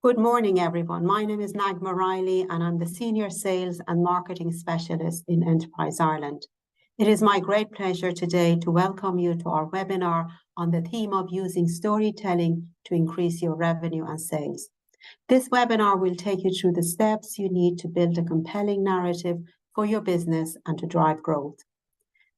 Good morning, everyone. My name is Nagma Riley, and I'm the Senior Sales and Marketing Specialist in Enterprise Ireland. It is my great pleasure today to welcome you to our webinar on the theme of using storytelling to increase your revenue and sales. This webinar will take you through the steps you need to build a compelling narrative for your business and to drive growth.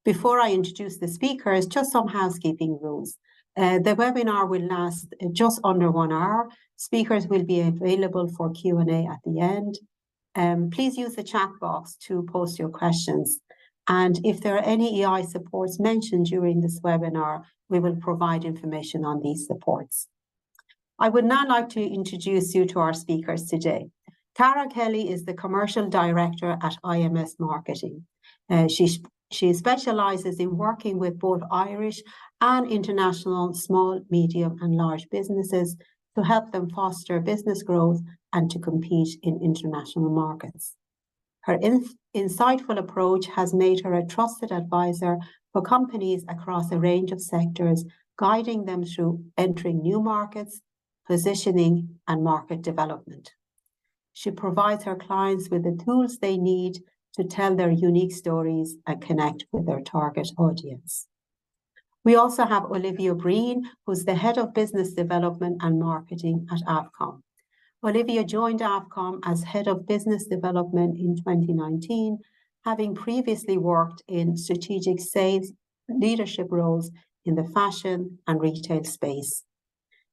Before I introduce the speakers, just some housekeeping rules. The webinar will last just under 1 hour. Speakers will be available for Q&A at the end. Please use the chat box to post your questions. And if there are any EI supports mentioned during this webinar, we will provide information on these supports. I would now like to introduce you to our speakers today. Karagh is the Commercial Director at IMS Marketing. She specialises in working with both Irish and international small, medium and large businesses to help them foster business growth and to compete in international markets. Her insightful approach has made her a trusted advisor for companies across a range of sectors, guiding them through entering new markets, positioning and market development. She provides her clients with the tools they need to tell their unique stories and connect with their target audience. We also have Olivia Breene, who's the Head of Business Development and Marketing at AVCOM. Olivia joined AVCOM as Head of Business Development in 2019, having previously worked in strategic sales leadership roles in the fashion and retail space.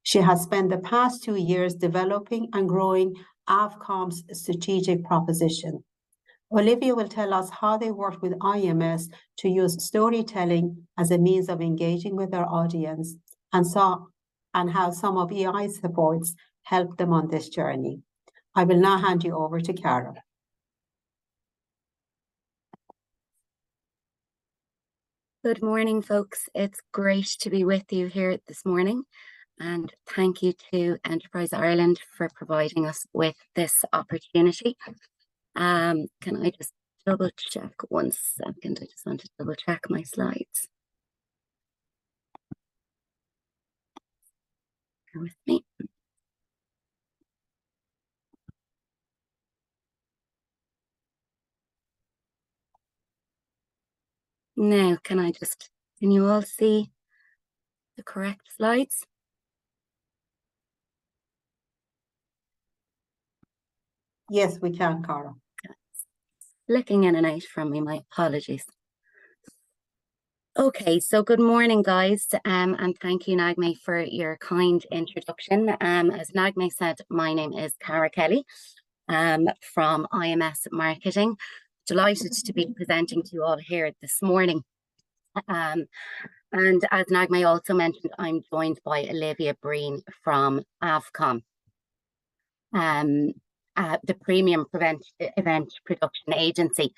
She has spent the past 2 years developing and growing AVCOM's strategic proposition. Olivia will tell us how they worked with IMS to use storytelling as a means of engaging with their audience and how some of EI's supports helped them on this journey. I will now hand you over to Karagh. Good morning, folks. It's great to be with you here this morning. And thank you to Enterprise Ireland for providing us with this opportunity. Can I just double check 1 second? I just want to double check my slides. Bear with me. Now, can you all see the correct slides? Yes, we can, Karagh. Flicking in and out from me, my apologies. Okay, so good morning, guys, and thank you, Nagme, for your kind introduction. As Nagme said, my name is Karagh Kelly from IMS Marketing. Delighted to be presenting to you all here this morning. And as Nagme also mentioned, I'm joined by Olivia Breene from AVCOM. The premium event production agency,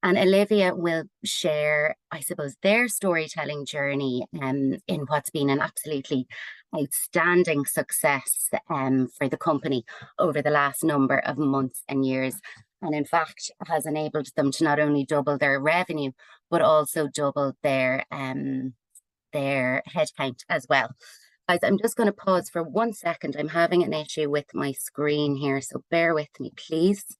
and Olivia will share, I suppose, their storytelling journey in what's been an absolutely outstanding success for the company over the last number of months and years, and in fact has enabled them to not only double their revenue but also double their headcount as well. Guys, I'm just going to pause for 1 second. I'm having an issue with my screen here, so bear with me, please.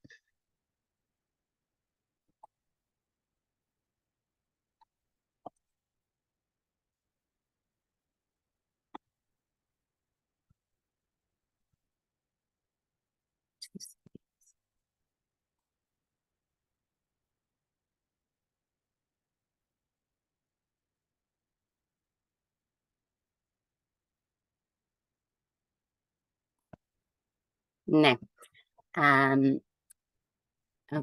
No. Okay. Can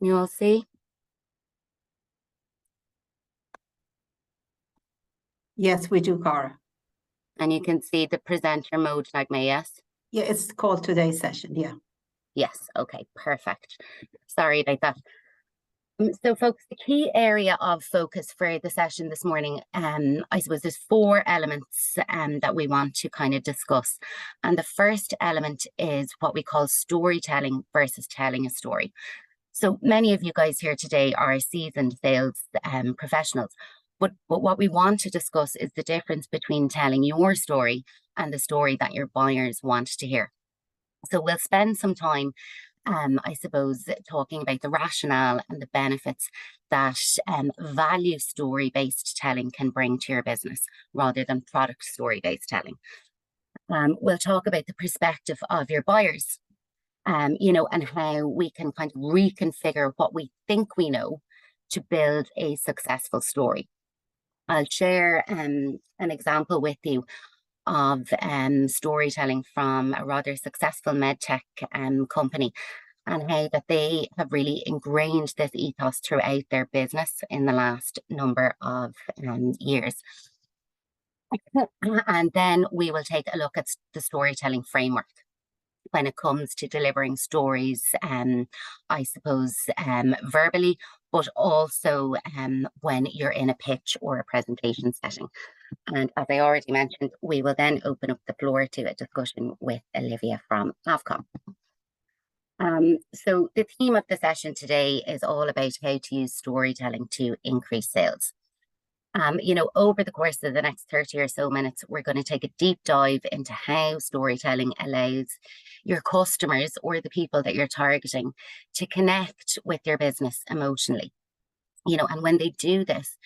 you all see? Yes, we do, Karagh. And you can see the presenter mode, Nagme, yes? Yeah, it's called today's session, yeah. Yes, okay, perfect. Sorry about that. So folks, the key area of focus for the session this morning, I suppose there's 4 elements that we want to kind of discuss. And the first element is what we call storytelling versus telling a story. So many of you guys here today are seasoned sales professionals. But what we want to discuss is the difference between telling your story and the story that your buyers want to hear. So we'll spend some time, I suppose, talking about the rationale and the benefits that value story-based telling can bring to your business rather than product story-based telling. We'll talk about the perspective of your buyers, and how we can kind of reconfigure what we think we know to build a successful story. I'll share an example with you of storytelling from a rather successful medtech company, and how that they have really ingrained this ethos throughout their business in the last number of years. And then we will take a look at the storytelling framework when it comes to delivering stories, I suppose, verbally, but also when you're in a pitch or a presentation setting. And as I already mentioned, we will then open up the floor to a discussion with Olivia from AVCOM. So the theme of the session today is all about how to use storytelling to increase sales. Over the course of the next 30 or so minutes, we're going to take a deep dive into how storytelling allows your customers or the people that you're targeting to connect with your business emotionally. And when they do this,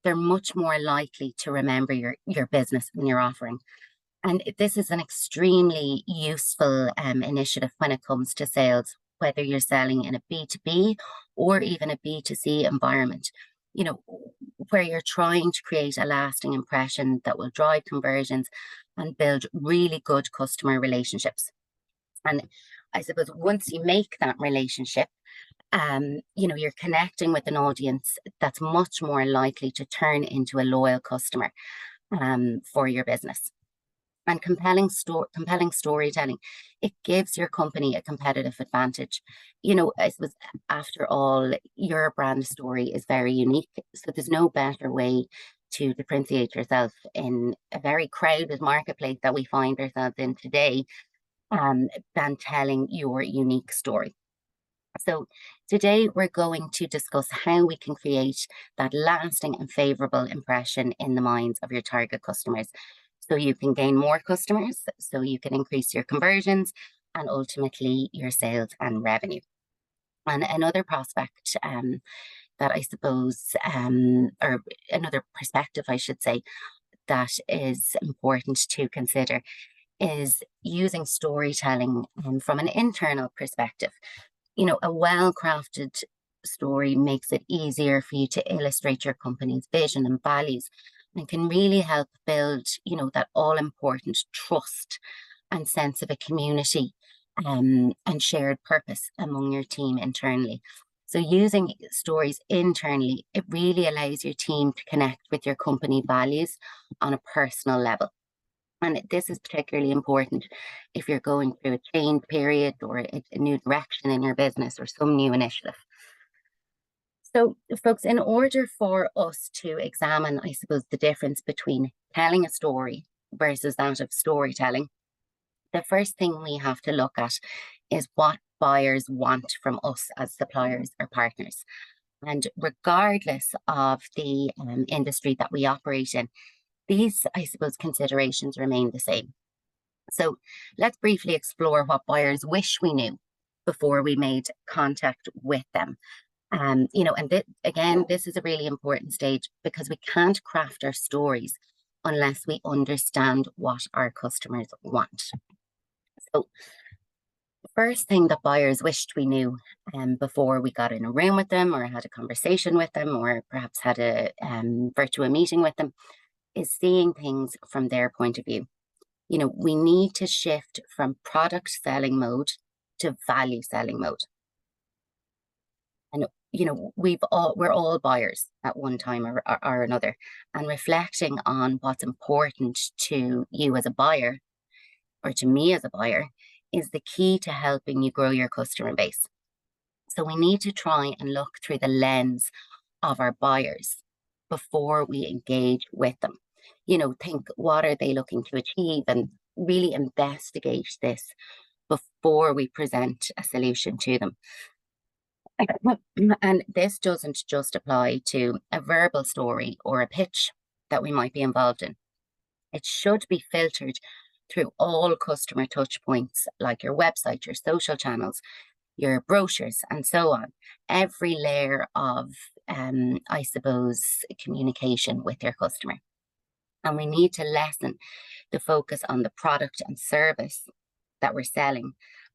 they're much more likely to remember your business and your offering. And this is an extremely useful initiative when it comes to sales, whether you're selling in a B2B or even a B2C environment, where you're trying to create a lasting impression that will drive conversions and build really good customer relationships. And I suppose once you make that relationship, you're connecting with an audience that's much more likely to turn into a loyal customer for your business. And compelling storytelling, it gives your company a competitive advantage. I suppose after all, your brand story is very unique. So there's no better way to differentiate yourself in a very crowded marketplace that we find ourselves in today than telling your unique story. So today we're going to discuss how we can create that lasting and favorable impression in the minds of your target customers, so you can gain more customers, so you can increase your conversions and ultimately your sales and revenue. And another prospect that I suppose, or another perspective, I should say, that is important to consider is using storytelling from an internal perspective. A well-crafted story makes it easier for you to illustrate your company's vision and values, and can really help build, that all-important trust and sense of a community and shared purpose among your team internally. So using stories internally, it really allows your team to connect with your company values on a personal level. And this is particularly important if you're going through a change period or a new direction in your business or some new initiative. So, folks, in order for us to examine, I suppose, the difference between telling a story versus that of storytelling, the first thing we have to look at is what buyers want from us as suppliers or partners. And regardless of the industry that we operate in, these, I suppose, considerations remain the same. So let's briefly explore what buyers wish we knew before we made contact with them. Again, this is a really important stage because we can't craft our stories unless we understand what our customers want. So the first thing that buyers wished we knew before we got in a room with them or had a conversation with them or perhaps had a virtual meeting with them is seeing things from their point of view. We need to shift from product selling mode to value selling mode. And we're all buyers at one time or another, and reflecting on what's important to you as a buyer or to me as a buyer is the key to helping you grow your customer base. So we need to try and look through the lens of our buyers before we engage with them. Think, what are they looking to achieve, and really investigate this before we present a solution to them. And this doesn't just apply to a verbal story or a pitch that we might be involved in. It should be filtered through all customer touch points, like your website, your social channels, your brochures, and so on. Every layer of, I suppose, communication with your customer. And we need to lessen the focus on the product and service that we're selling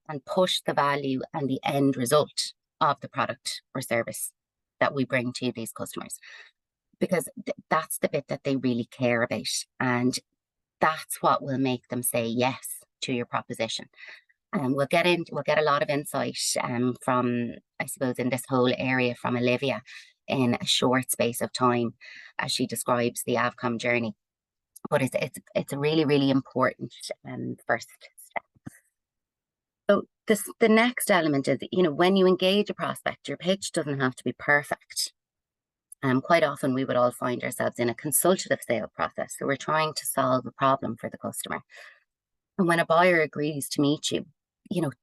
and push the value and the end result of the product or service that we bring to these customers, because that's the bit that they really care about, and that's what will make them say yes to your proposition. And we'll get a lot of insight from, I suppose, in this whole area from Olivia in a short space of time as she describes the AVCOM journey. But it's a really, really important first step. So the next element is, when you engage a prospect, your pitch doesn't have to be perfect. Quite often we would all find ourselves in a consultative sale process. So we're trying to solve a problem for the customer. And when a buyer agrees to meet you,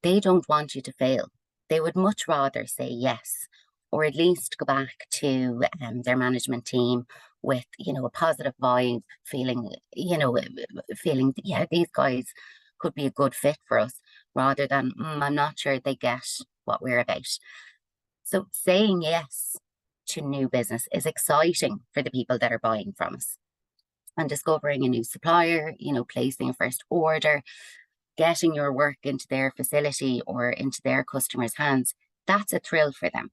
they don't want you to fail. They would much rather say yes, or at least go back to their management team with, a positive vibe, feeling, yeah, these guys could be a good fit for us, rather than, I'm not sure they get what we're about. So saying yes to new business is exciting for the people that are buying from us. And discovering a new supplier, placing a first order, getting your work into their facility or into their customers' hands, that's a thrill for them.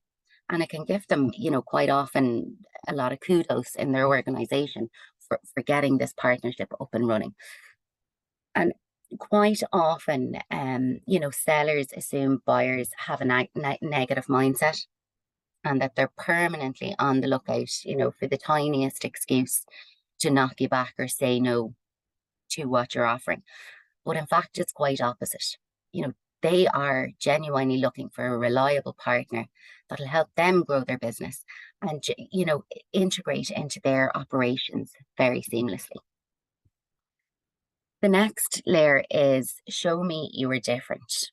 And it can give them, quite often a lot of kudos in their organization for getting this partnership up and running. And quite often, sellers assume buyers have a negative mindset, and that they're permanently on the lookout, for the tiniest excuse to knock you back or say no to what you're offering. But in fact, it's quite opposite. They are genuinely looking for a reliable partner that'll help them grow their business and, integrate into their operations very seamlessly. The next layer is show me you are different.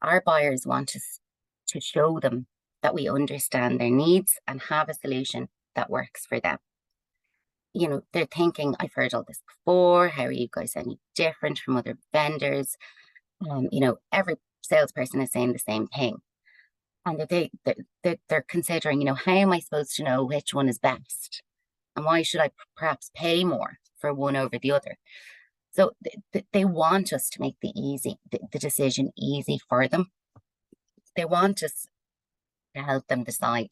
Our buyers want us to show them that we understand their needs and have a solution that works for them. They're thinking, I've heard all this before. How are you guys any different from other vendors? Every salesperson is saying the same thing. And they're considering, how am I supposed to know which one is best? And why should I perhaps pay more for one over the other? So they want us to make the decision easy for them. They want us to help them decide.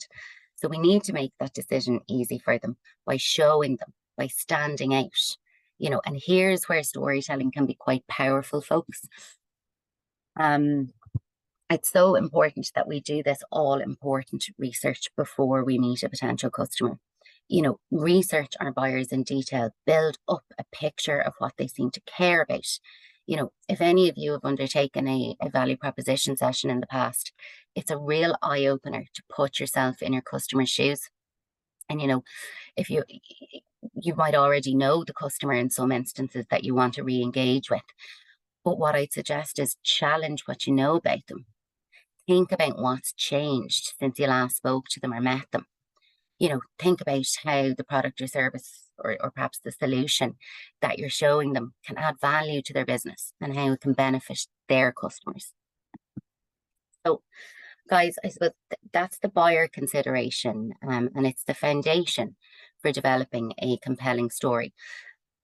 So we need to make that decision easy for them by showing them, by standing out, and here's where storytelling can be quite powerful, folks. It's so important that we do this all important research before we meet a potential customer. Research our buyers in detail, build up a picture of what they seem to care about. If any of you have undertaken a value proposition session in the past, it's a real eye-opener to put yourself in your customer's shoes. And, if you might already know the customer in some instances that you want to re-engage with. But what I'd suggest is challenge what you know about them. Think about what's changed since you last spoke to them or met them. Think about how the product or service or perhaps the solution that you're showing them can add value to their business and how it can benefit their customers. So, guys, I suppose that's the buyer consideration, and it's the foundation for developing a compelling story.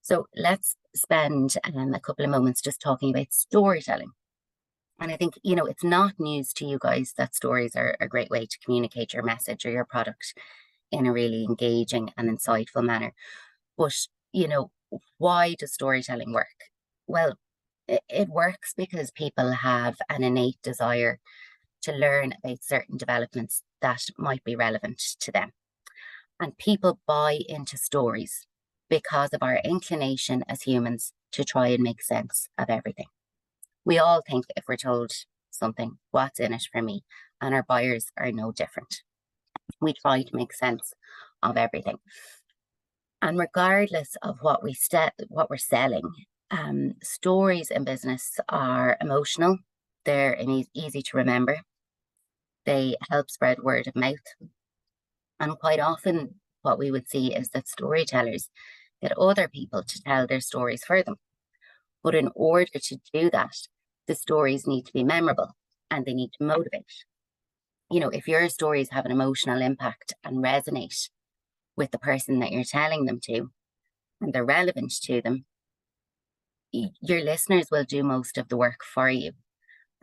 So let's spend a couple of moments just talking about storytelling. And I think, it's not news to you guys that stories are a great way to communicate your message or your product in a really engaging and insightful manner. But, why does storytelling work? Well, it works because people have an innate desire to learn about certain developments that might be relevant to them. And people buy into stories because of our inclination as humans to try and make sense of everything. We all think if we're told something, what's in it for me? And our buyers are no different. We try to make sense of everything. And regardless of what we're selling, stories in business are emotional. They're easy to remember. They help spread word of mouth. And quite often what we would see is that storytellers get other people to tell their stories for them. But in order to do that, the stories need to be memorable and they need to motivate. You know, if your stories have an emotional impact and resonate with the person that you're telling them to, and they're relevant to them, your listeners will do most of the work for you.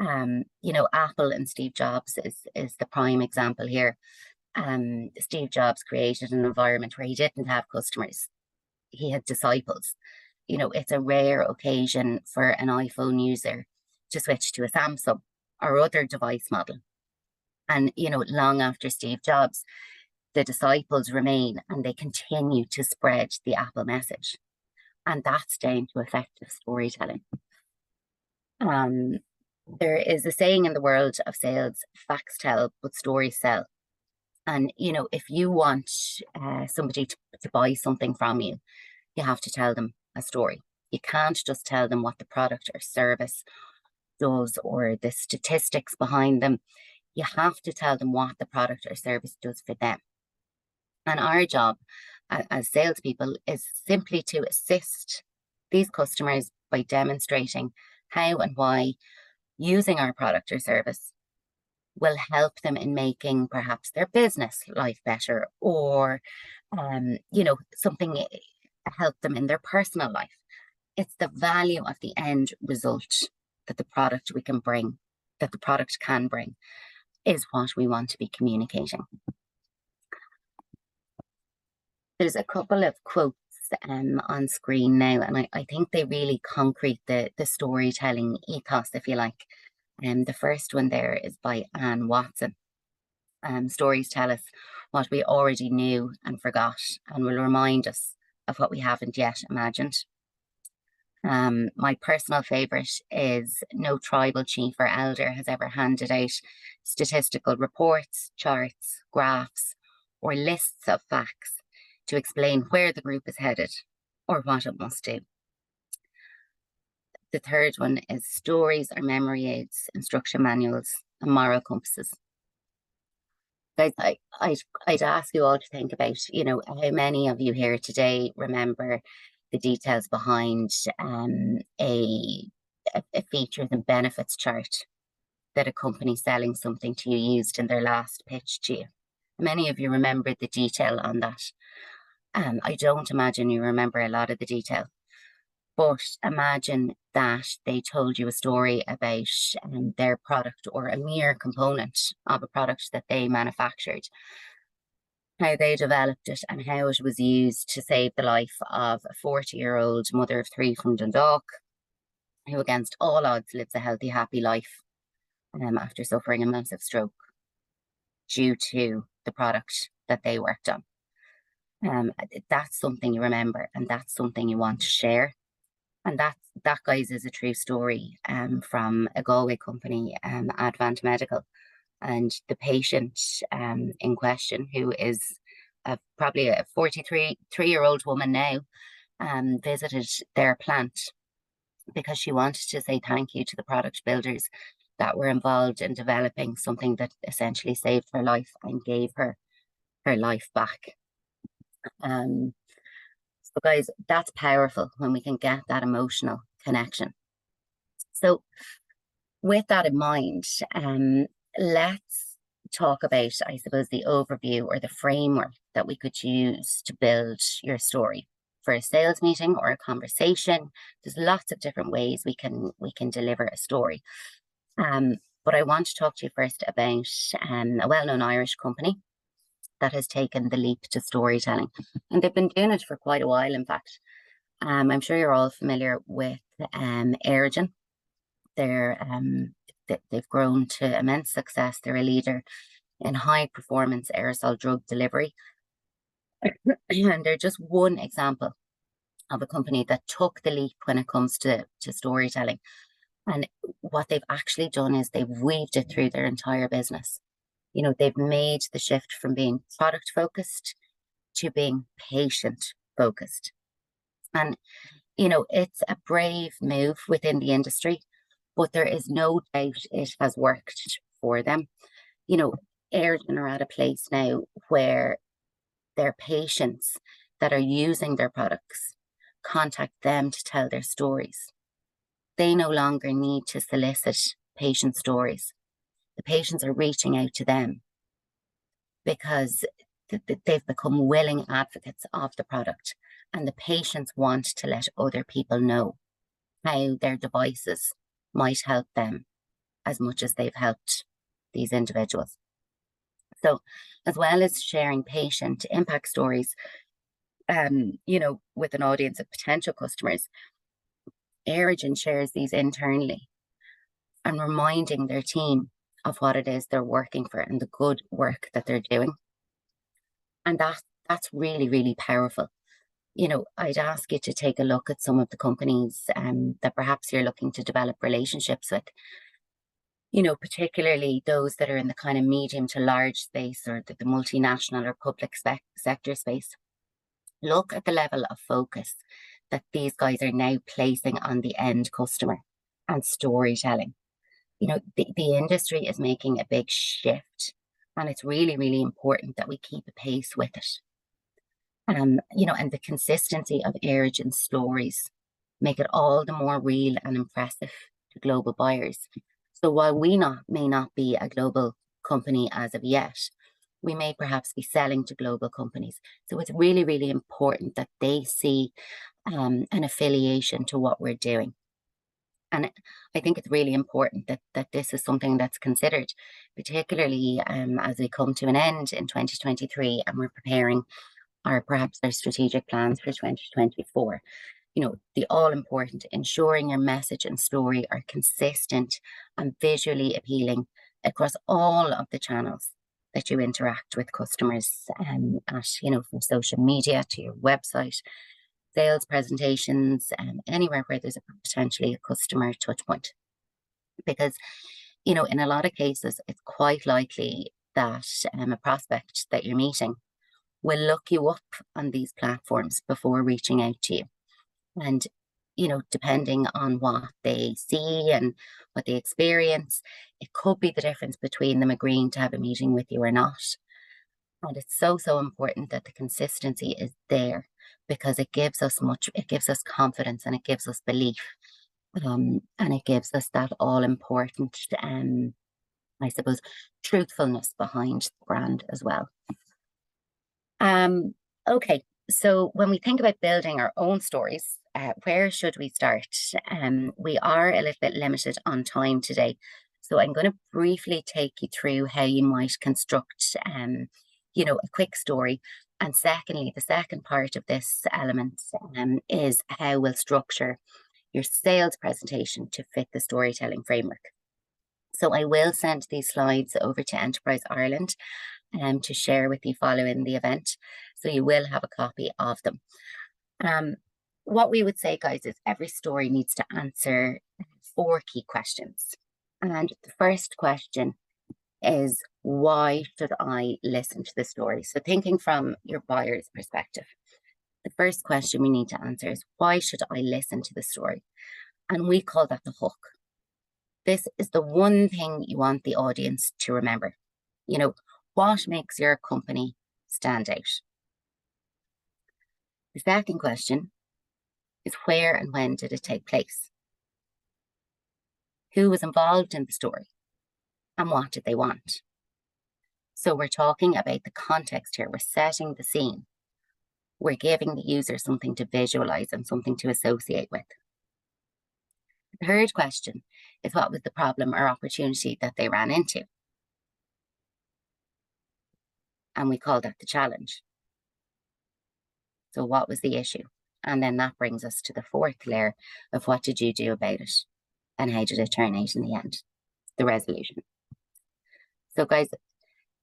You know, Apple and Steve Jobs is the prime example here. Steve Jobs created an environment where he didn't have customers. He had disciples. You know, it's a rare occasion for an iPhone user to switch to a Samsung or other device model. And, you know, long after Steve Jobs, the disciples remain and they continue to spread the Apple message. And that's down to effective storytelling. There is a saying in the world of sales, facts tell, but stories sell. And, you know, if you want somebody to buy something from you, you have to tell them a story. You can't just tell them what the product or service does or the statistics behind them. You have to tell them what the product or service does for them. And our job as salespeople is simply to assist these customers by demonstrating how and why using our product or service will help them in making perhaps their business life better, or, you know, something help them in their personal life. It's the value of the end result that the product can bring is what we want to be communicating. There's a couple of quotes on screen now, and I think they really concrete the storytelling ethos, if you like. The first one there is by Anne Watson. Stories tell us what we already knew and forgot, and will remind us of what we haven't yet imagined. My personal favourite is no tribal chief or elder has ever handed out statistical reports, charts, graphs, or lists of facts to explain where the group is headed or what it must do. The third one is stories are memory aids, instruction manuals, and moral compasses. Guys, I'd ask you all to think about, you know, how many of you here today remember the details behind a features and benefits chart that a company selling something to you used in their last pitch to you. Many of you remember the detail on that. I don't imagine you remember a lot of the detail, but imagine that they told you a story about their product or a mere component of a product that they manufactured, how they developed it and how it was used to save the life of a 40-year-old mother of 3 from Dundalk, who against all odds lives a healthy, happy life after suffering a massive stroke due to the product that they worked on. That's something you remember, and that's something you want to share. And that, guys, is a true story from a Galway company, Advant Medical. And the patient in question, who is probably a 43-year-old woman now, visited their plant because she wanted to say thank you to the product builders that were involved in developing something that essentially saved her life and gave her life back. So guys, that's powerful when we can get that emotional connection. So with that in mind, let's talk about, I suppose, the overview or the framework that we could use to build your story for a sales meeting or a conversation. There's lots of different ways we can deliver a story. But I want to talk to you first about a well-known Irish company that has taken the leap to storytelling. And they've been doing it for quite a while, in fact. I'm sure you're all familiar with Airgen. They've grown to immense success. They're a leader in high performance aerosol drug delivery. And they're just one example of a company that took the leap when it comes to storytelling. And what they've actually done is they've weaved it through their entire business. You know, they've made the shift from being product focused to being patient focused. And, you know, it's a brave move within the industry, but there is no doubt it has worked for them. You know, Airgen are at a place now where their patients that are using their products contact them to tell their stories. They no longer need to solicit patient stories. The patients are reaching out to them because they've become willing advocates of the product, and the patients want to let other people know how their devices might help them as much as they've helped these individuals. So, as well as sharing patient impact stories, with an audience of potential customers, Airgen shares these internally and reminding their team of what it is they're working for and the good work that they're doing. And that's really, really powerful. I'd ask you to take a look at some of the companies that perhaps you're looking to develop relationships with, particularly those that are in the kind of medium to large space, or the multinational or public sector space. Look at the level of focus that these guys are now placing on the end customer and storytelling. The industry is making a big shift, and it's really, really important that we keep a pace with it. And the consistency of Airgen's stories make it all the more real and impressive to global buyers. So while we may not be a global company as of yet, we may perhaps be selling to global companies. So it's really, really important that they see an affiliation to what we're doing. And I think it's really important that this is something that's considered, particularly as we come to an end in 2023 and we're preparing perhaps our strategic plans for 2024. The all-important ensuring your message and story are consistent and visually appealing across all of the channels that you interact with customers from social media to your website, sales presentations, anywhere where there's potentially a customer touch point. Because, in a lot of cases, it's quite likely that a prospect that you're meeting will look you up on these platforms before reaching out to you. And, depending on what they see and what they experience, it could be the difference between them agreeing to have a meeting with you or not. And it's so, so important that the consistency is there, because it gives us confidence, and it gives us belief. And it gives us that all-important, I suppose, truthfulness behind the brand as well. Okay, so when we think about building our own stories, where should we start? We are a little bit limited on time today, so I'm going to briefly take you through how you might construct, a quick story. And secondly, the second part of this element is how we'll structure your sales presentation to fit the storytelling framework. So I will send these slides over to Enterprise Ireland to share with you following the event. So you will have a copy of them. What we would say, guys, is every story needs to answer 4 key questions. And the first question is, why should I listen to the story? So thinking from your buyer's perspective, the first question we need to answer is, why should I listen to the story? And we call that the hook. This is the one thing you want the audience to remember. What makes your company stand out? The second question is, where and when did it take place? Who was involved in the story? And what did they want? So we're talking about the context here. We're setting the scene. We're giving the user something to visualize and something to associate with. The third question is, what was the problem or opportunity that they ran into? And we call that the challenge. So what was the issue? And then that brings us to the fourth layer of, what did you do about it? And how did it turn out in the end? The resolution. So guys,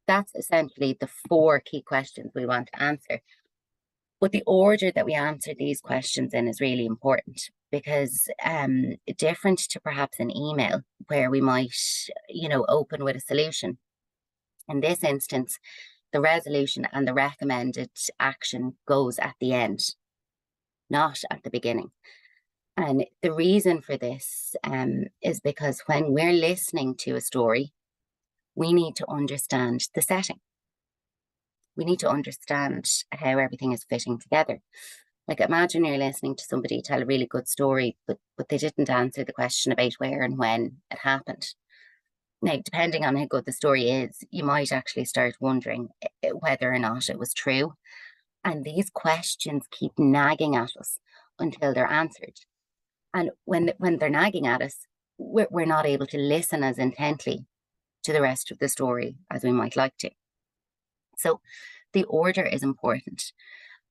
that's essentially the 4 key questions we want to answer. But the order that we answer these questions in is really important, because different to perhaps an email where we might, open with a solution. In this instance, the resolution and the recommended action goes at the end, not at the beginning. And the reason for this is because when we're listening to a story, we need to understand the setting. We need to understand how everything is fitting together. Like, imagine you're listening to somebody tell a really good story, but they didn't answer the question about where and when it happened. Now, depending on how good the story is, you might actually start wondering whether or not it was true. And these questions keep nagging at us until they're answered. And when they're nagging at us, we're not able to listen as intently to the rest of the story as we might like to. So the order is important.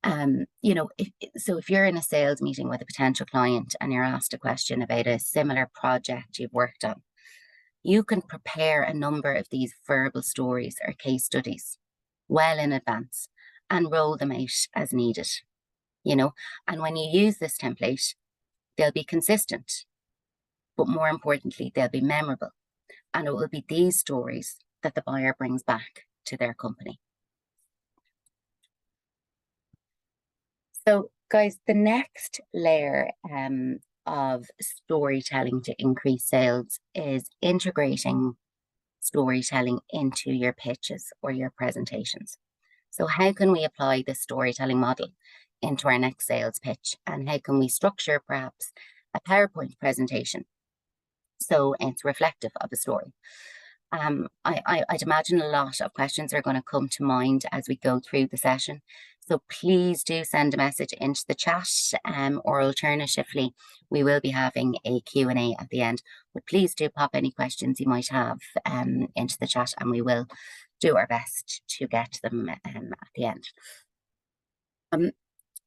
If you're in a sales meeting with a potential client and you're asked a question about a similar project you've worked on, you can prepare a number of these verbal stories or case studies well in advance and roll them out as needed, and when you use this template, they'll be consistent, but more importantly, they'll be memorable, and it will be these stories that the buyer brings back to their company. So guys, the next layer of storytelling to increase sales is integrating storytelling into your pitches or your presentations. So how can we apply this storytelling model into our next sales pitch? And how can we structure perhaps a PowerPoint presentation so it's reflective of a story? I'd imagine a lot of questions are going to come to mind as we go through the session. So please do send a message into the chat, or alternatively, we will be having a Q&A at the end. But please do pop any questions you might have into the chat, and we will do our best to get to them at the end.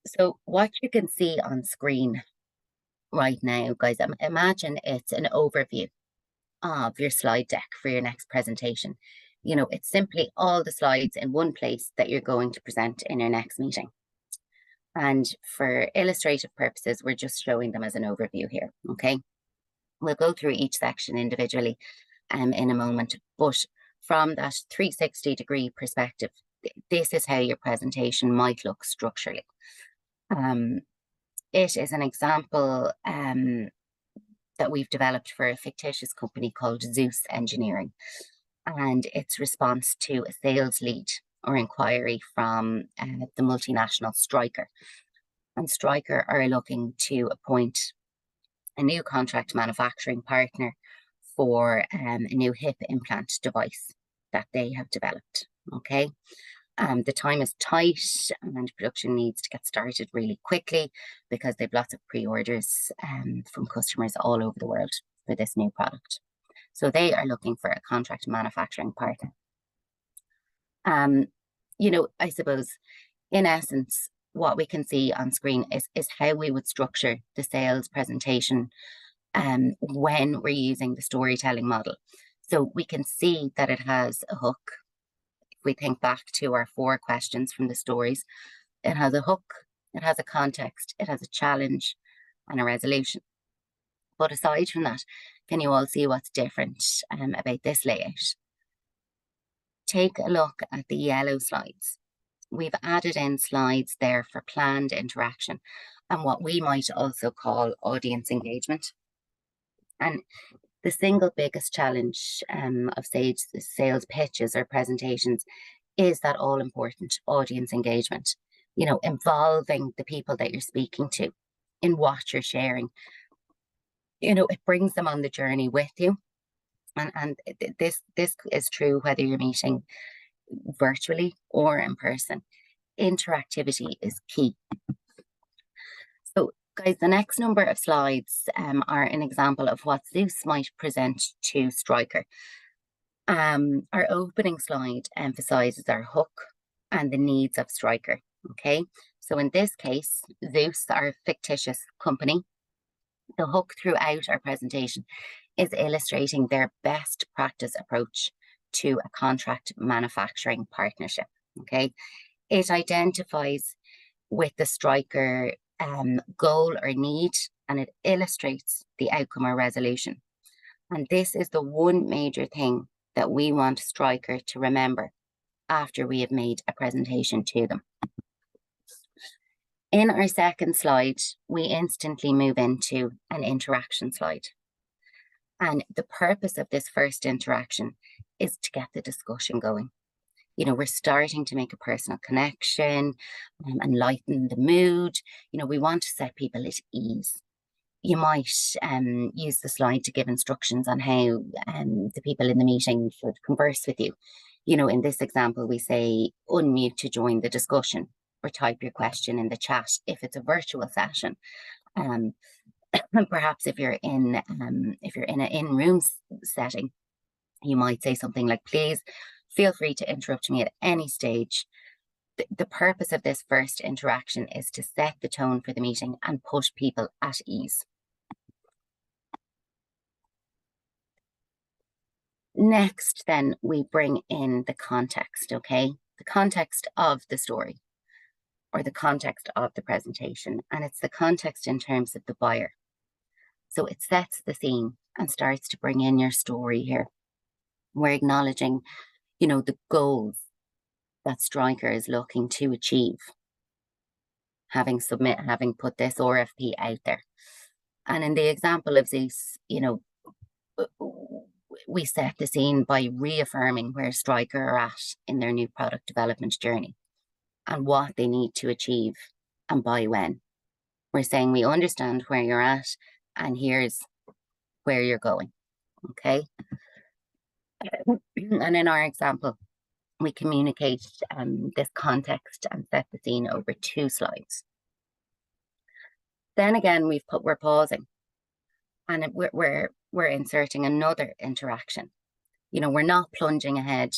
So what you can see on screen right now, guys, imagine it's an overview of your slide deck for your next presentation. It's simply all the slides in one place that you're going to present in your next meeting. And for illustrative purposes, we're just showing them as an overview here, okay? We'll go through each section individually in a moment, but from that 360-degree perspective, this is how your presentation might look structurally. It is an example that we've developed for a fictitious company called Zeus Engineering, and its response to a sales lead or inquiry from the multinational Stryker. And Stryker are looking to appoint a new contract manufacturing partner for a new hip implant device that they have developed, okay? The time is tight and production needs to get started really quickly because they've lots of pre-orders from customers all over the world for this new product. So they are looking for a contract manufacturing partner. I suppose in essence, what we can see on screen is how we would structure the sales presentation when we're using the storytelling model. So we can see that it has a hook. We think back to our 4 questions from the stories, it has a hook, it has a context, it has a challenge and a resolution. But aside from that, can you all see what's different about this layout? Take a look at the yellow slides. We've added in slides there for planned interaction and what we might also call audience engagement. And the single biggest challenge of sales pitches or presentations is that all-important audience engagement, involving the people that you're speaking to in what you're sharing. It brings them on the journey with you. And this is true whether you're meeting virtually or in person. Interactivity is key. So guys, the next number of slides are an example of what Zeus might present to Stryker. Our opening slide emphasizes our hook and the needs of Stryker, okay? So in this case, Zeus, our fictitious company, the hook throughout our presentation is illustrating their best practice approach to a contract manufacturing partnership, okay? It identifies with the Stryker goal or need, and it illustrates the outcome or resolution. And this is the one major thing that we want Stryker to remember after we have made a presentation to them. In our second slide, we instantly move into an interaction slide. And the purpose of this first interaction is to get the discussion going. You know, we're starting to make a personal connection and lighten the mood. You know, we want to set people at ease. You might use the slide to give instructions on how the people in the meeting should converse with you. You know, in this example, we say unmute to join the discussion, or type your question in the chat if it's a virtual session. And perhaps if you're in an in-room setting, you might say something like, please feel free to interrupt me at any stage. The purpose of this first interaction is to set the tone for the meeting and put people at ease. Next, then, we bring in the context, okay? The context of the story, or the context of the presentation, and it's the context in terms of the buyer. So it sets the scene and starts to bring in your story here. We're acknowledging, you know, the goals that Stryker is looking to achieve, having put this RFP out there. And in the example of Zeus, you know, we set the scene by reaffirming where Stryker are at in their new product development journey and what they need to achieve and by when. We're saying we understand where you're at and here's where you're going, okay? And in our example, we communicate this context and set the scene over 2 slides. Then again, we're pausing, and we're inserting another interaction. You know, we're not plunging ahead.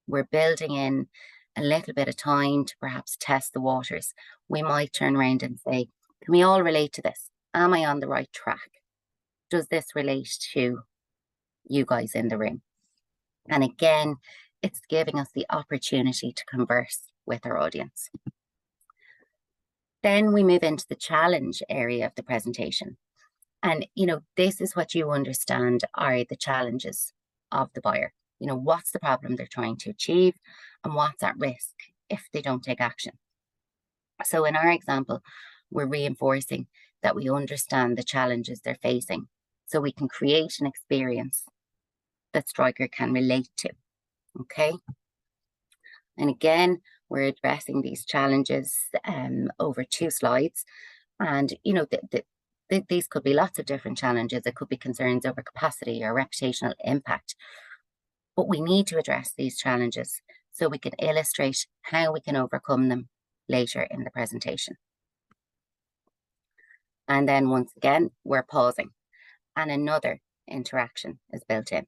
We're building in a little bit of time to perhaps test the waters. We might turn around and say, can we all relate to this? Am I on the right track? Does this relate to you guys in the room? And again, it's giving us the opportunity to converse with our audience. Then we move into the challenge area of the presentation. And, you know, this is what you understand are the challenges of the buyer. You know, what's the problem they're trying to achieve and what's at risk if they don't take action. So in our example, we're reinforcing that we understand the challenges they're facing so we can create an experience that Stryker can relate to, okay? And again, we're addressing these challenges over 2 slides. And, you know, these could be lots of different challenges. It could be concerns over capacity or reputational impact. But we need to address these challenges so we can illustrate how we can overcome them later in the presentation. And then once again, we're pausing and another interaction is built in.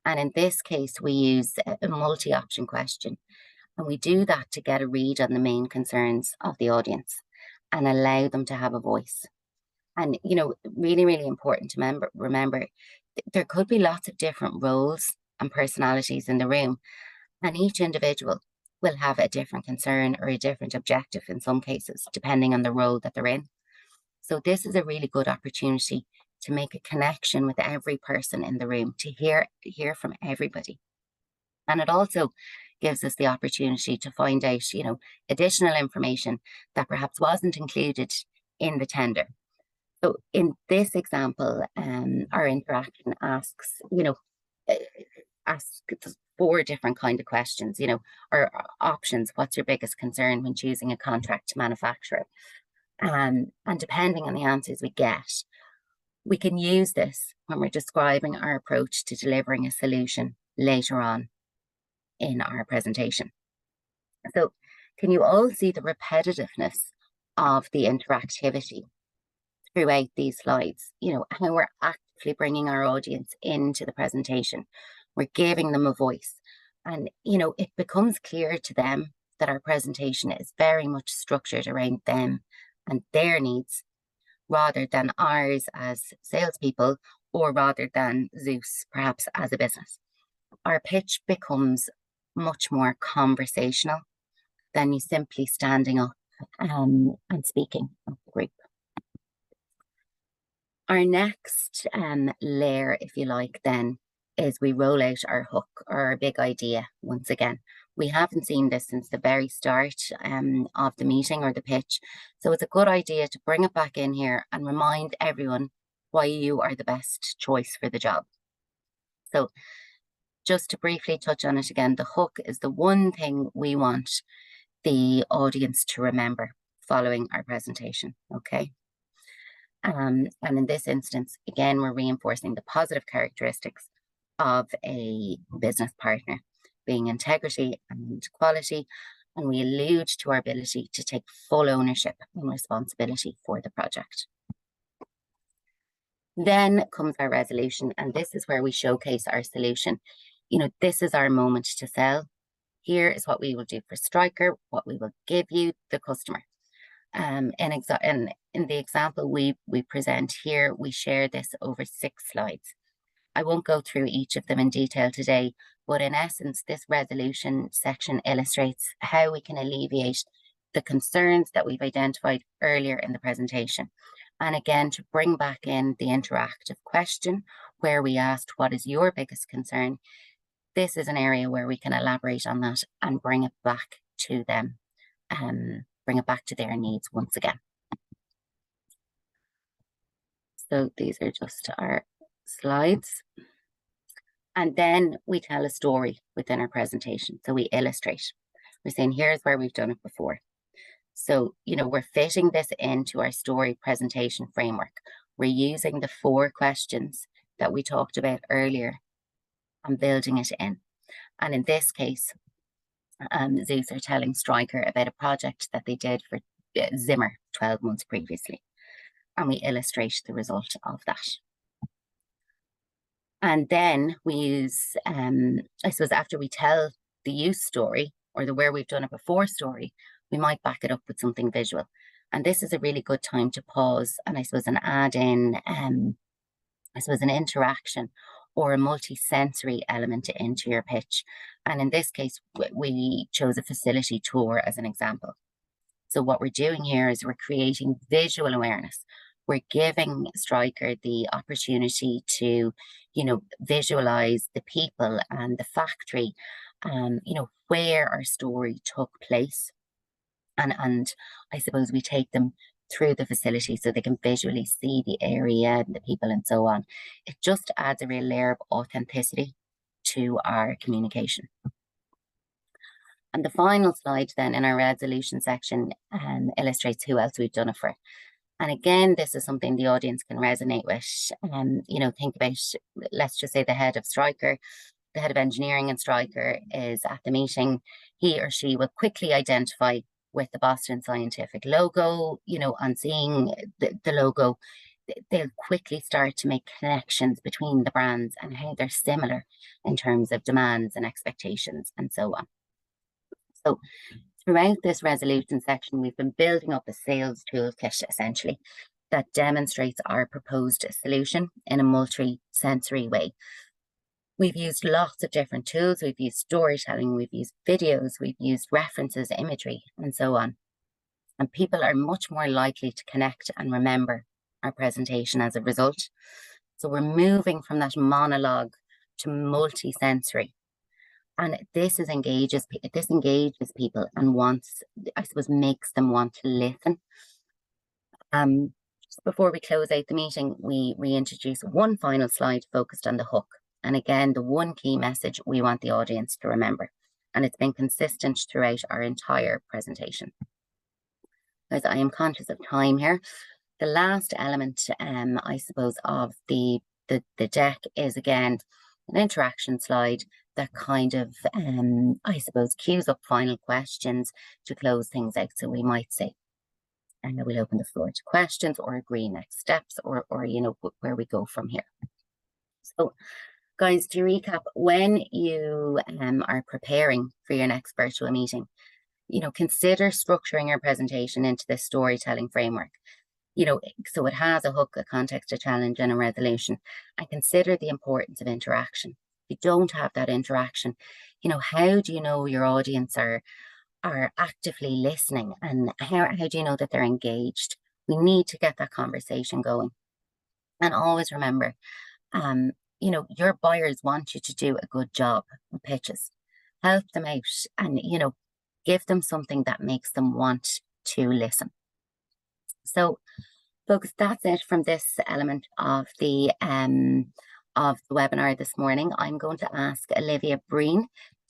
And in this case, we use a multi-option question. And we do that to get a read on the main concerns of the audience and allow them to have a voice. And, you know, really, really important to remember there could be lots of different roles and personalities in the room, and each individual will have a different concern or a different objective in some cases, depending on the role that they're in. So this is a really good opportunity to make a connection with every person in the room, to hear from everybody. And it also gives us the opportunity to find out, you know, additional information that perhaps wasn't included in the tender. So in this example, our interaction asks, you know, asks 4 different kind of questions, you know, or options. What's your biggest concern when choosing a contract manufacturer? And depending on the answers we get, we can use this when we're describing our approach to delivering a solution later on in our presentation. So can you all see the repetitiveness of the interactivity throughout these slides? You know, how we're actively bringing our audience into the presentation. We're giving them a voice. And, you know, it becomes clear to them that our presentation is very much structured around them and their needs, rather than ours as salespeople, or rather than Zeus, perhaps as a business. Our pitch becomes much more conversational than you simply standing up and speaking at the group. Our next layer, if you like, then, is we roll out our hook or our big idea once again. We haven't seen this since the very start of the meeting or the pitch. So it's a good idea to bring it back in here and remind everyone why you are the best choice for the job. So just to briefly touch on it again, the hook is the one thing we want the audience to remember following our presentation, okay? And in this instance, again, we're reinforcing the positive characteristics of a business partner, being integrity and quality, and we allude to our ability to take full ownership and responsibility for the project. Then comes our resolution, and this is where we showcase our solution. You know, this is our moment to sell. Here is what we will do for Striker, what we will give you, the customer. In the example we present here, we share this over 6 slides. I won't go through each of them in detail today, but in essence, this resolution section illustrates how we can alleviate the concerns that we've identified earlier in the presentation. And again, to bring back in the interactive question where we asked, what is your biggest concern? This is an area where we can elaborate on that and bring it back to them, bring it back to their needs once again. So these are just our slides. And then we tell a story within our presentation. So we illustrate. We're saying, here's where we've done it before. So, you know, we're fitting this into our story presentation framework. We're using the 4 questions that we talked about earlier and building it in. And in this case, Zeus are telling Striker about a project that they did for Zimmer 12 months previously. And we illustrate the result of that. And then we use, I suppose after we tell the use story or the where we've done it before story, we might back it up with something visual. And this is a really good time to pause and I suppose and add in, I suppose an interaction or a multi-sensory element into your pitch. And in this case, we chose a facility tour as an example. So what we're doing here is we're creating visual awareness. We're giving Striker the opportunity to, you know, visualize the people and the factory, you know, where our story took place. And I suppose we take them through the facility so they can visually see the area and the people and so on. It just adds a real layer of authenticity to our communication. And the final slide then in our resolution section illustrates who else we've done it for. And again, this is something the audience can resonate with. You know, think about, let's just say the head of Striker, the head of engineering in Striker is at the meeting. He or she will quickly identify with the Boston Scientific logo, you know, on seeing the logo, they'll quickly start to make connections between the brands and how they're similar in terms of demands and expectations and so on. So throughout this resolution section, we've been building up a sales toolkit essentially that demonstrates our proposed solution in a multi-sensory way. We've used lots of different tools. We've used storytelling, we've used videos, we've used references, imagery, and so on. And people are much more likely to connect and remember our presentation as a result. So we're moving from that monologue to multi-sensory. And this engages people and wants, I suppose, makes them want to listen. Just before we close out the meeting, we reintroduce one final slide focused on the hook. And again, the one key message we want the audience to remember. And it's been consistent throughout our entire presentation. As I am conscious of time here, the last element, I suppose, of the deck is again an interaction slide that kind of, I suppose, cues up final questions to close things out. So we might say, and we'll open the floor to questions or agree next steps or you know, where we go from here. So guys, to recap, when you are preparing for your next virtual meeting, you know, consider structuring your presentation into this storytelling framework. You know, so it has a hook, a context, a challenge, and a resolution. And consider the importance of interaction. If you don't have that interaction, you know, how do you know your audience are actively listening, and how do you know that they're engaged? We need to get that conversation going. And always remember, you know, your buyers want you to do a good job with pitches. Help them out and, you know, give them something that makes them want to listen. So folks, that's it from this element of the of the webinar this morning, I'm going to ask Olivia Breene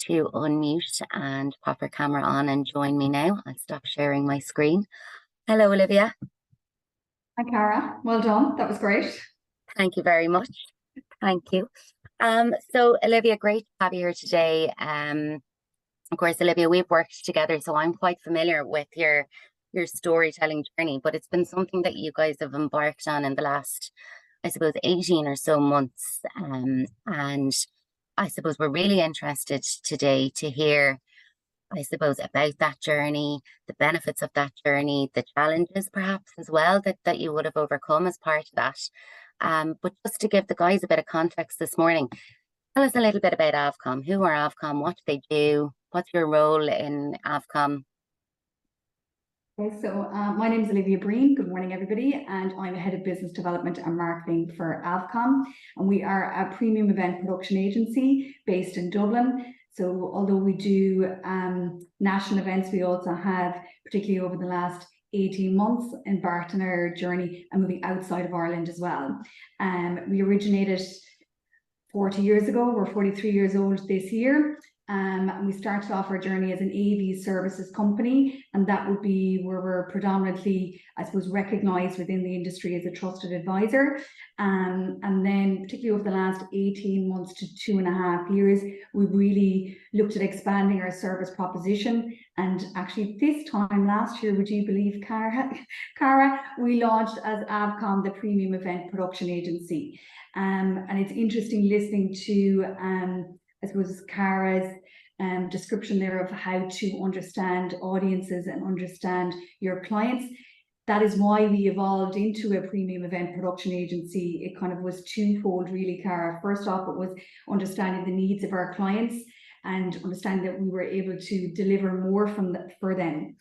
to unmute and pop her camera on and join me now. I'll stop sharing my screen. Hello, Olivia. Hi, Karagh. Well done. That was great. Thank you very much. Thank you. So Olivia, great to have you here today. Of course, Olivia, we've worked together, so I'm quite familiar with your storytelling journey, but it's been something that you guys have embarked on in the last, I suppose, 18 or so months. And I suppose we're really interested today to hear, I suppose, about that journey, the benefits of that journey, the challenges perhaps as well that you would have overcome as part of that. But just to give the guys a bit of context this morning, tell us a little bit about AVCOM. Who are AVCOM? What do they do? What's your role in AVCOM? Okay, so my name is Olivia Breene. Good morning, everybody. And I'm Head of Business Development and Marketing for AVCOM. And we are a premium event production agency based in Dublin. So although we do national events, we also have, particularly over the last 18 months, embarked on our journey and moving outside of Ireland as well. We originated 40 years ago. We're 43 years old this year. And we started off our journey as an AV services company, and that would be where we're predominantly, I suppose, recognised within the industry as a trusted advisor. And then, particularly over the last 18 months to 2.5 years, we really looked at expanding our service proposition. And actually, this time last year, would you believe, Karagh, we launched as AVCOM, the premium event production agency. And it's interesting listening to I suppose Karagh's description there of how to understand audiences and understand your clients. That is why we evolved into a premium event production agency. It kind of was twofold, really, Karagh. First off, it was understanding the needs of our clients and understanding that we were able to deliver more for them.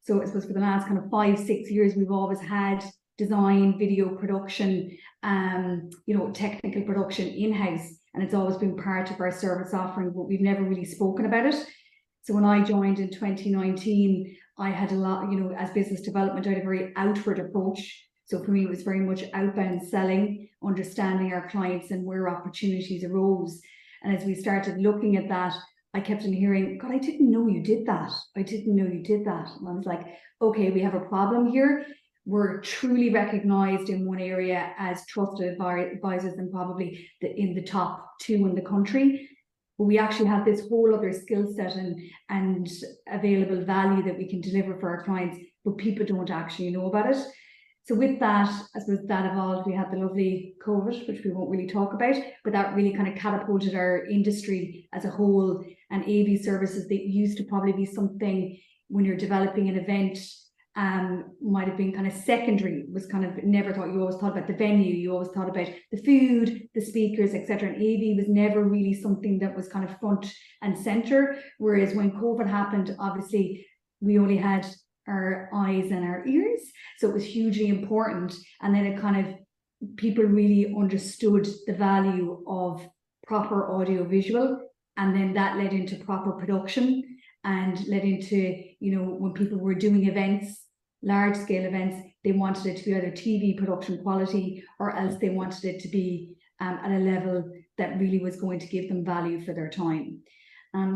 So I suppose for the last kind of 5-6 years, we've always had design, video production, technical production in-house. And it's always been part of our service offering, but we've never really spoken about it. So when I joined in 2019, I had a lot, as business development, I had a very outward approach. So for me, it was very much outbound selling, understanding our clients and where opportunities arose. And as we started looking at that, I kept on hearing, God, I didn't know you did that. I didn't know you did that. And I was like, okay, we have a problem here. We're truly recognised in one area as trusted advisors and probably in the top 2 in the country. But we actually have this whole other skill set and available value that we can deliver for our clients, but people don't actually know about it. So with that, I suppose that evolved. We had the lovely COVID, which we won't really talk about, but that really kind of catapulted our industry as a whole. And AV services, that used to probably be something when you're developing an event, might have been kind of secondary, was kind of never thought. You always thought about the venue, you always thought about the food, the speakers, etc. And AV was never really something that was kind of front and center. Whereas when COVID happened, obviously we only had our eyes and our ears, so it was hugely important. And then it kind of, people really understood the value of proper audio visual, and then that led into proper production and led into, when people were doing events, large scale events, they wanted it to be either TV production quality, or else they wanted it to be at a level that really was going to give them value for their time.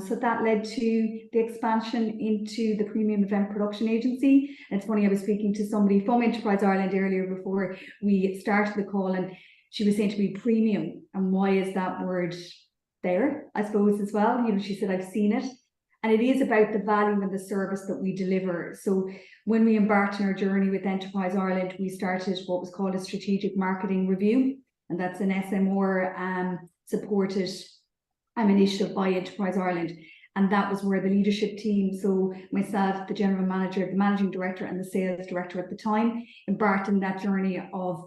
So that led to the expansion into the premium event production agency. And it's funny, I was speaking to somebody from Enterprise Ireland earlier before we started the call, and she was saying to me, premium, and why is that word there, I suppose, as well. She said, I've seen it. And it is about the value and the service that we deliver. So when we embarked on our journey with Enterprise Ireland, we started what was called a strategic marketing review. And that's an SMR supported initiative by Enterprise Ireland. And that was where the leadership team, so myself, the general manager, the managing director, and the sales director at the time, embarked in that journey of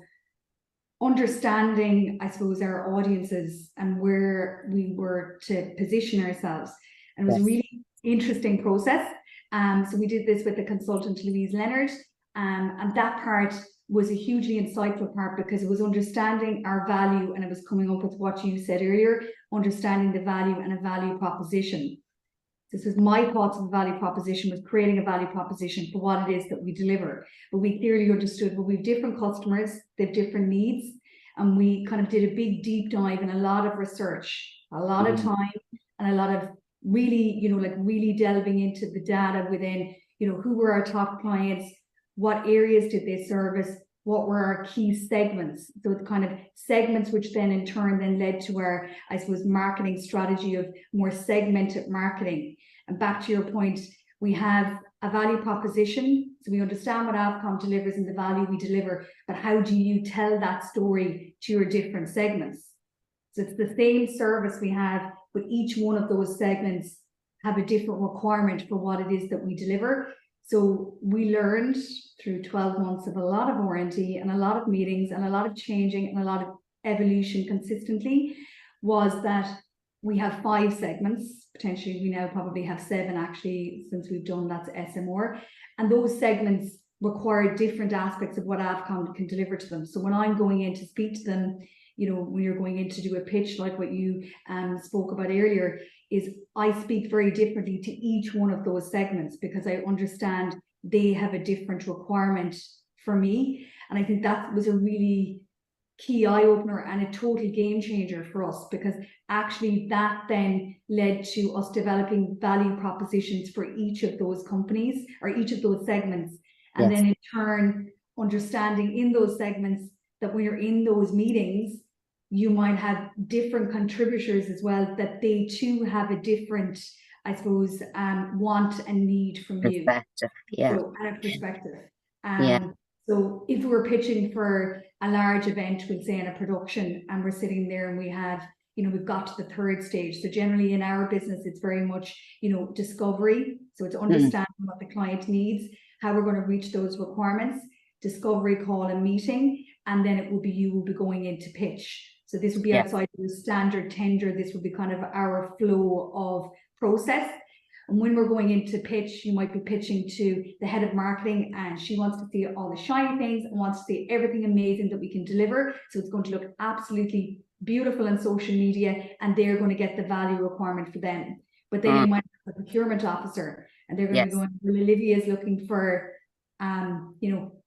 understanding, I suppose, our audiences and where we were to position ourselves. And it was a really interesting process. So we did this with the consultant, Louise Leonard. And that part was a hugely insightful part, because it was understanding our value, and it was coming up with what you said earlier, understanding the value and a value proposition. This was my thoughts of the value proposition, was creating a value proposition for what it is that we deliver. But we clearly understood, well, we have different customers, they have different needs, and we kind of did a big deep dive and a lot of research, a lot of time, and a lot of really, really delving into the data within, who were our top clients, what areas did they service, what were our key segments. So the kind of segments which then in turn then led to our, I suppose, marketing strategy of more segmented marketing. And back to your point, we have a value proposition. So we understand what AVCOM delivers and the value we deliver, but how do you tell that story to your different segments? So it's the same service we have, but each one of those segments have a different requirement for what it is that we deliver. So we learned through 12 months of a lot of R&D and a lot of meetings and a lot of changing and a lot of evolution consistently, was that we have 5 segments. Potentially we now probably have 7 actually, since we've done that's SMR. And those segments require different aspects of what AVCOM can deliver to them. So when I'm going in to speak to them, when you're going in to do a pitch like what you spoke about earlier, is I speak very differently to each one of those segments because I understand they have a different requirement for me. And I think that was a really key eye-opener and a total game changer for us, because actually that then led to us developing value propositions for each of those companies or each of those segments. And then in turn, understanding in those segments that when you're in those meetings, you might have different contributors as well, that they too have a different, I suppose, want and need from you. Perspective, So, and a perspective. So if we're pitching for a large event, we'll say in a production, and we're sitting there and we have, we've got to the 3rd stage. So generally in our business, it's very much, discovery. So it's understanding what the client needs, how we're going to reach those requirements, discovery, call and meeting, and then you will be going into pitch. So this would be outside the standard tender. This would be kind of our flow of process. And when we're going into pitch, you might be pitching to the head of marketing, and she wants to see all the shiny things and wants to see everything amazing that we can deliver. So it's going to look absolutely beautiful on social media, and they're going to get the value requirement for them. But then you might have a procurement officer, and they're going to be going, well, Olivia is looking for,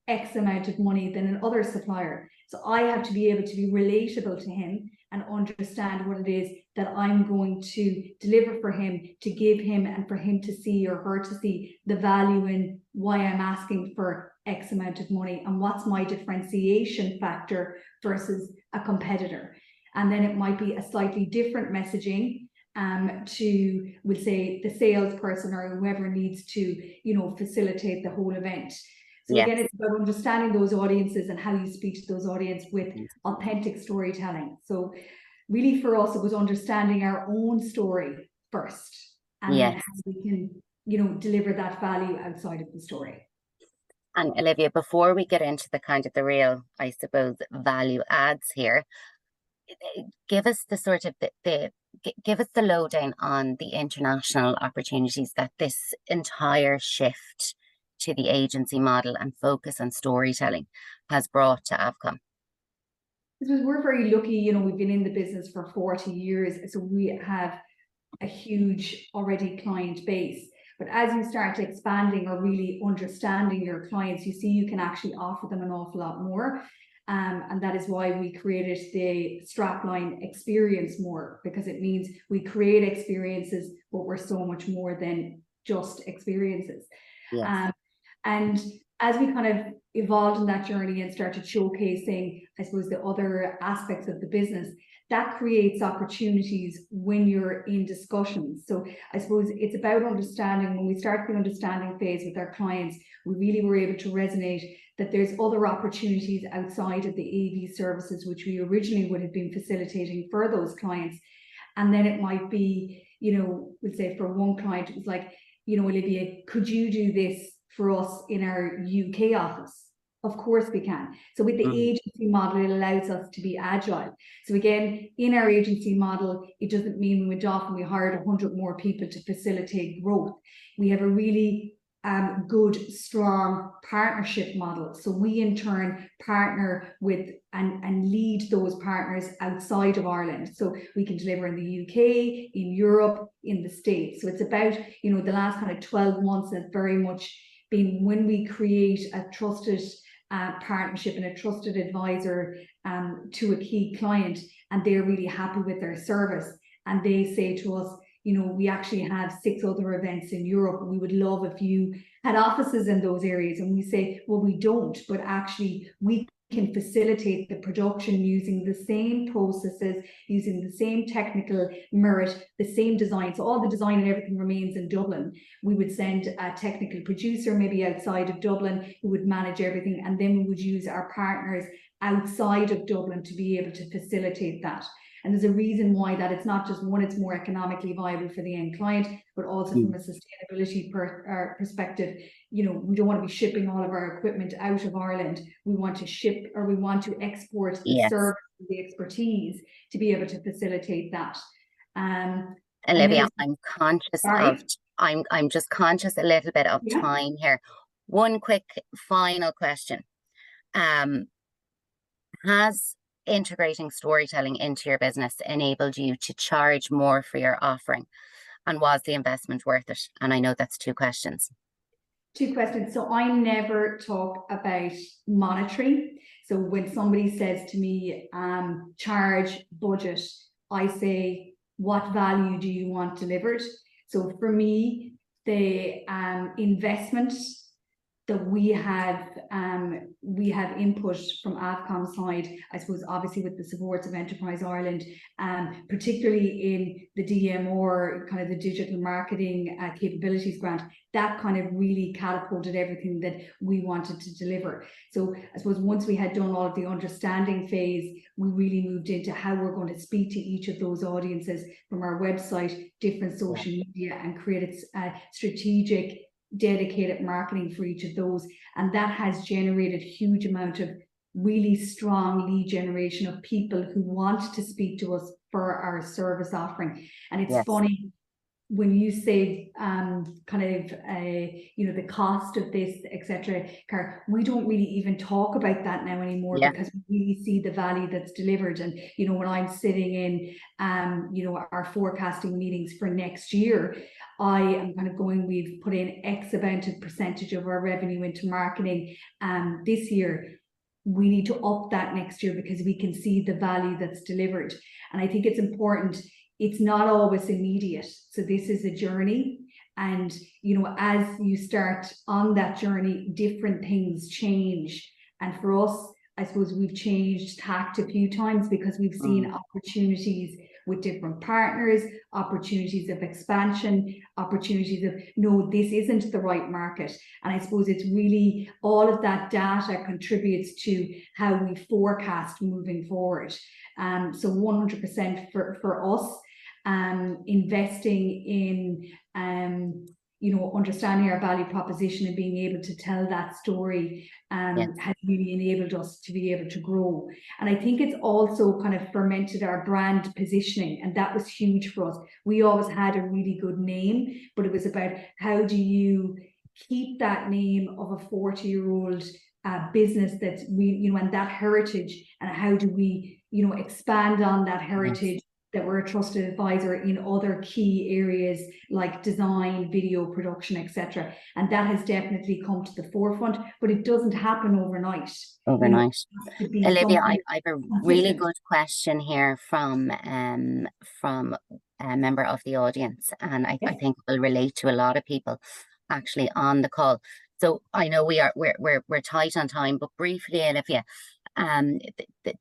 X amount of money than another supplier. So I have to be able to be relatable to him and understand what it is that I'm going to deliver for him, to give him, and for him to see or her to see the value in why I'm asking for X amount of money and what's my differentiation factor versus a competitor. And then it might be a slightly different messaging to, we'll say, the salesperson or whoever needs to, facilitate the whole event. So again, it's about understanding those audiences and how you speak to those audiences with authentic storytelling. So really for us, it was understanding our own story first, and then how we can, deliver that value outside of the story. And Olivia, before we get into the kind of the real, I suppose, value adds here, give us the sort of give us the lowdown on the international opportunities that this entire shift to the agency model and focus on storytelling has brought to AVCOM. Because we're very lucky, we've been in the business for 40 years, so we have a huge already client base. But as you start expanding or really understanding your clients, you see you can actually offer them an awful lot more. And that is why we created the strapline Experience More, because it means we create experiences, but we're so much more than just experiences. And as we kind of evolved in that journey and started showcasing, I suppose, the other aspects of the business, that creates opportunities when you're in discussions. So I suppose it's about understanding. When we start the understanding phase with our clients, we really were able to resonate that there's other opportunities outside of the AV services, which we originally would have been facilitating for those clients. And then it might be, we'll say for one client, it was like, Olivia, could you do this for us in our UK office? Of course we can. So with the agency model, it allows us to be agile. So again, in our agency model, it doesn't mean we went off and we hired 100 more people to facilitate growth. We have a really good, strong partnership model. So we in turn partner with and lead those partners outside of Ireland. So we can deliver in the UK, in Europe, in the States. So it's about, the last kind of 12 months has very much been when we create a trusted partnership and a trusted advisor to a key client, and they're really happy with their service. And they say to us, you know, we actually have 6 other events in Europe. We would love if you had offices in those areas. And we say, well, we don't, but actually we can facilitate the production using the same processes, using the same technical merit, the same design. So all the design and everything remains in Dublin. We would send a technical producer maybe outside of Dublin who would manage everything, and then we would use our partners outside of Dublin to be able to facilitate that. And there's a reason why that. It's not just one, it's more economically viable for the end client, but also from a sustainability perspective. You know, we don't want to be shipping all of our equipment out of Ireland. We want to ship, or we want to export the service, the expertise to be able to facilitate that. Olivia, I'm conscious of, I'm just conscious a little bit of time here. One quick final question. Has integrating storytelling into your business enabled you to charge more for your offering, and was the investment worth it? And I know that's 2 questions. 2 questions. So I never talk about monetary. So when somebody says to me, charge, budget, I say, what value do you want delivered? So for me, the investment that we have input from AVCOM side, I suppose, obviously with the supports of Enterprise Ireland, particularly in the DMR, kind of the digital marketing capabilities grant, that kind of really catapulted everything that we wanted to deliver. So I suppose once we had done all of the understanding phase, we really moved into how we're going to speak to each of those audiences from our website, different social media, and created strategic dedicated marketing for each of those. And that has generated a huge amount of really strong lead generation of people who want to speak to us for our service offering. And it's funny when you say you know, the cost of this, etc. Karagh, we don't really even talk about that now anymore, because we really see the value that's delivered. And you know, when I'm sitting in you know, our forecasting meetings for next year, I am kind of going, we've put in X amount of percentage of our revenue into marketing this year. We need to up that next year because we can see the value that's delivered. And I think it's important. It's not always immediate. So this is a journey. And, you know, as you start on that journey, different things change. And for us, I suppose we've changed tact a few times because we've seen opportunities with different partners, opportunities of expansion, opportunities of, no, this isn't the right market. And I suppose it's really all of that data contributes to how we forecast moving forward. So 100% for us, investing in you know, understanding our value proposition and being able to tell that story has really enabled us to be able to grow. And I think it's also kind of fermented our brand positioning, and that was huge for us. We always had a really good name, but it was about how do you keep that name of a 40-year-old business that's really, you know, and that heritage, and how do we, you know, expand on that heritage, that we're a trusted advisor in other key areas like design, video production, etc. And that has definitely come to the forefront, but it doesn't happen overnight. Olivia, I have a really good question here from a member of the audience, and I think it will relate to a lot of people actually on the call. So I know we're tight on time, but briefly, Olivia,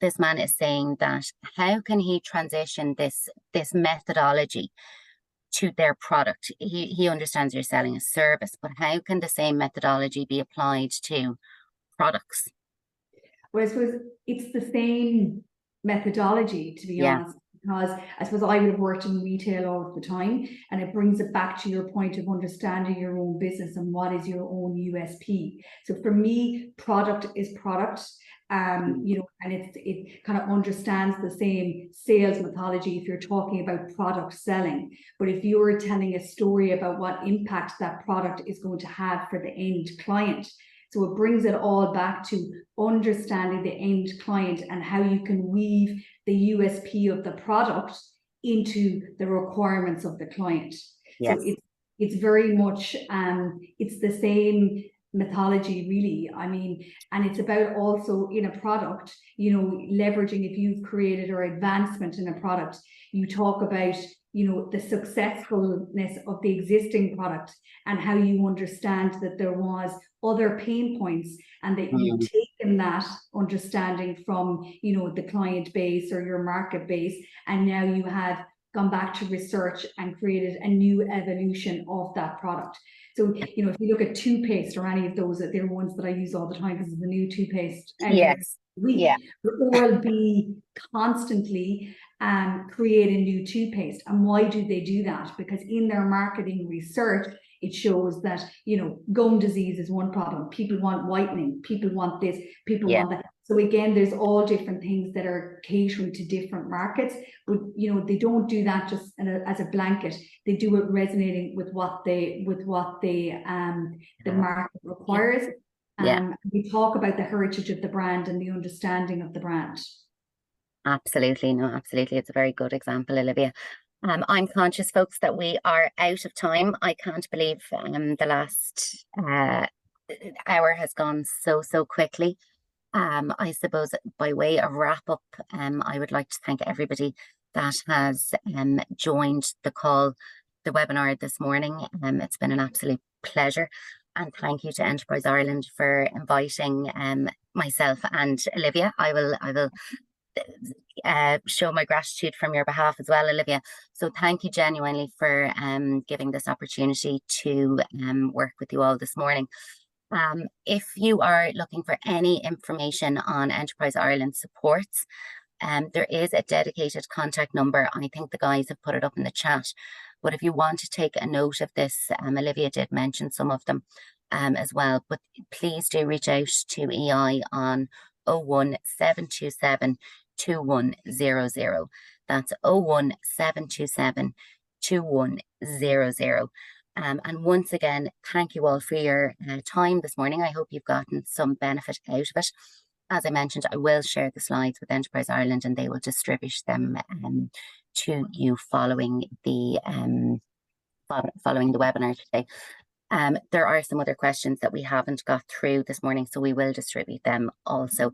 this man is saying that how can he transition this methodology to their product? He understands you're selling a service, but how can the same methodology be applied to products? Well, I suppose it's the same methodology, to be honest, because I suppose I would have worked in retail all of the time, and it brings it back to your point of understanding your own business and what is your own USP. So for me, product is product. You know, and it kind of understands the same sales methodology if you're talking about product selling. But if you're telling a story about what impact that product is going to have for the end client, so it brings it all back to understanding the end client and how you can weave the USP of the product into the requirements of the client. So it's very much it's the same mythology, really. I mean, and it's about also in a product, you know, leveraging if you've created or advancement in a product, you talk about, you know, the successfulness of the existing product and how you understand that there was other pain points and that you've taken that understanding from, you know, the client base or your market base, and now you have gone back to research and created a new evolution of that product. So, you know, if you look at toothpaste or any of those, they're ones that I use all the time because it's the new toothpaste Yes. week. Yeah. Oral-B constantly creating new toothpaste. And why do they do that? Because in their marketing research, it shows that, you know, gum disease is one problem. People want whitening. People want this. People want that. So again, there's all different things that are catering to different markets, but you know, they don't do that just as a blanket. They do it resonating with what the market requires. We talk about the heritage of the brand and the understanding of the brand. Absolutely. No, absolutely. It's a very good example, Olivia. I'm conscious, folks, that we are out of time. I can't believe the last hour has gone so quickly. I suppose by way of wrap up, I would like to thank everybody that has joined the call, the webinar this morning. It's been an absolute pleasure. And thank you to Enterprise Ireland for inviting myself and Olivia. I will show my gratitude from your behalf as well, Olivia. So thank you genuinely for giving this opportunity to work with you all this morning. If you are looking for any information on Enterprise Ireland supports, there is a dedicated contact number. I think the guys have put it up in the chat. But if you want to take a note of this, Olivia did mention some of them as well. But please do reach out to EI on 01727 2100. That's 01727 2100. And once again, thank you all for your time this morning. I hope you've gotten some benefit out of it. As I mentioned, I will share the slides with Enterprise Ireland and they will distribute them to you following the webinar today. There are some other questions that we haven't got through this morning, so we will distribute them also.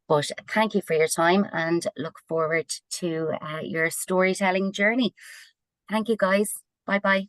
But thank you for your time and look forward to your storytelling journey. Thank you, guys. Bye-bye.